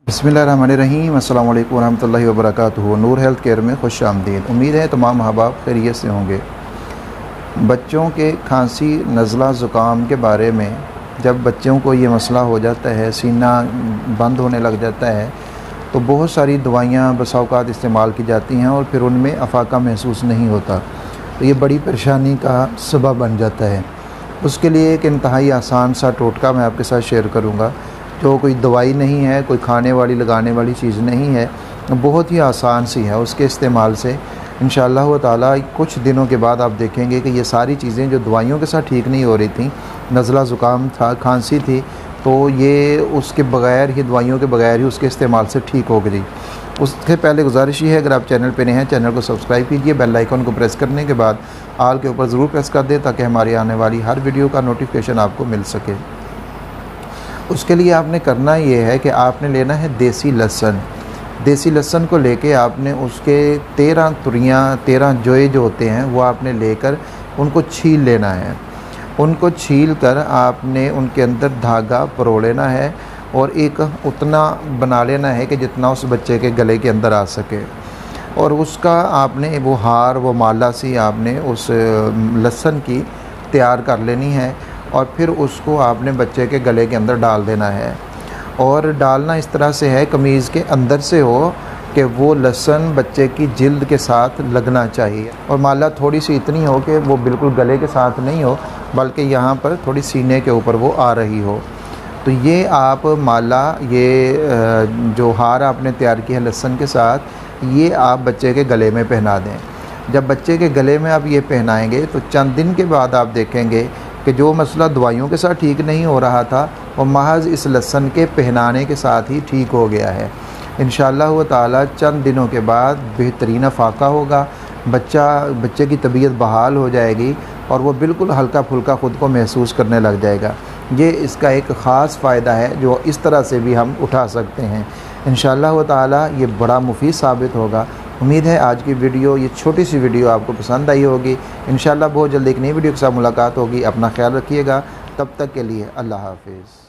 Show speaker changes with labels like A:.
A: बिस्मिल्लाहिर्रहमानिर्रहीम अस्सलाम वालेकुम वरहमतुल्लाहि वबरकातुहू। नूर हेल्थ केयर में खुश आमदीद। उम्मीद है तमाम अहबाब खैरियत से होंगे। बच्चों के खांसी नज़ला ज़ुकाम के बारे में जब बच्चों को ये मसला हो जाता है, सीना बंद होने लग जाता है, तो बहुत सारी दवाइयाँ बसा औक़ात इस्तेमाल की जाती हैं और फिर उनमें अफाका महसूस नहीं होता, तो ये बड़ी परेशानी का सबब बन जाता है। उसके लिए एक इंतहाई आसान सा टोटका मैं आपके साथ शेयर करूँगा, जो कोई दवाई नहीं है, कोई खाने वाली लगाने वाली चीज़ नहीं है, बहुत ही आसान सी है। उसके इस्तेमाल से इंशाअल्लाह ताला कुछ दिनों के बाद आप देखेंगे कि ये सारी चीज़ें जो दवाइयों के साथ ठीक नहीं हो रही थी, नज़ला ज़ुकाम था, खांसी थी, तो ये उसके बग़ैर ही, दवाइयों के बग़ैर ही उसके इस्तेमाल से ठीक हो गई। उससे पहले गुजारिश ये है, अगर आप चैनल पे नए हैं, चैनल को सब्सक्राइब कीजिए, बेल आइकन को प्रेस करने के बाद आल के ऊपर ज़रूर प्रेस कर दें, ताकि हमारी आने वाली हर वीडियो का नोटिफिकेशन आपको मिल सके। उसके लिए आपने करना ये है कि आपने लेना है देसी लहसुन। देसी लहसुन को लेके आपने उसके 13 तुरियाँ, 13 जोए जो होते हैं वो आपने लेकर उनको छील लेना है। उनको छील कर आपने उनके अंदर धागा परो लेना है और एक उतना बना लेना है कि जितना उस बच्चे के गले के अंदर आ सके, और उसका आपने वो हार, वो माला सी आपने उस लहसुन की तैयार कर लेनी है और फिर उसको आपने बच्चे के गले के अंदर डाल देना है। और डालना इस तरह से है, कमीज़ के अंदर से हो कि वो लहसुन बच्चे की जिल्द के साथ लगना चाहिए, और माला थोड़ी सी इतनी हो कि वो बिल्कुल गले के साथ नहीं हो, बल्कि यहाँ पर थोड़ी सीने के ऊपर वो आ रही हो। तो ये आप माला, ये जो हार आपने तैयार किया है लहसुन के साथ, ये आप बच्चे के गले में पहना दें। जब बच्चे के गले में आप ये पहनाएंगे तो चंद दिन के बाद आप देखेंगे कि जो मसला दवाइयों के साथ ठीक नहीं हो रहा था, वो महज इस लहसुन के पहनाने के साथ ही ठीक हो गया है। इंशाअल्लाह ताला चंद दिनों के बाद बेहतरीन अफाका होगा, बच्चे की तबीयत बहाल हो जाएगी और वो बिल्कुल हल्का फुल्का ख़ुद को महसूस करने लग जाएगा। ये इसका एक ख़ास फ़ायदा है जो इस तरह से भी हम उठा सकते हैं। इंशाअल्लाह ताला ये बड़ा मुफीद साबित होगा। उम्मीद है आज की वीडियो, ये छोटी सी वीडियो आपको पसंद आई होगी। इंशाअल्लाह बहुत जल्दी एक नई वीडियो के साथ मुलाकात होगी। अपना ख्याल रखिएगा। तब तक के लिए अल्लाह हाफ़िज़।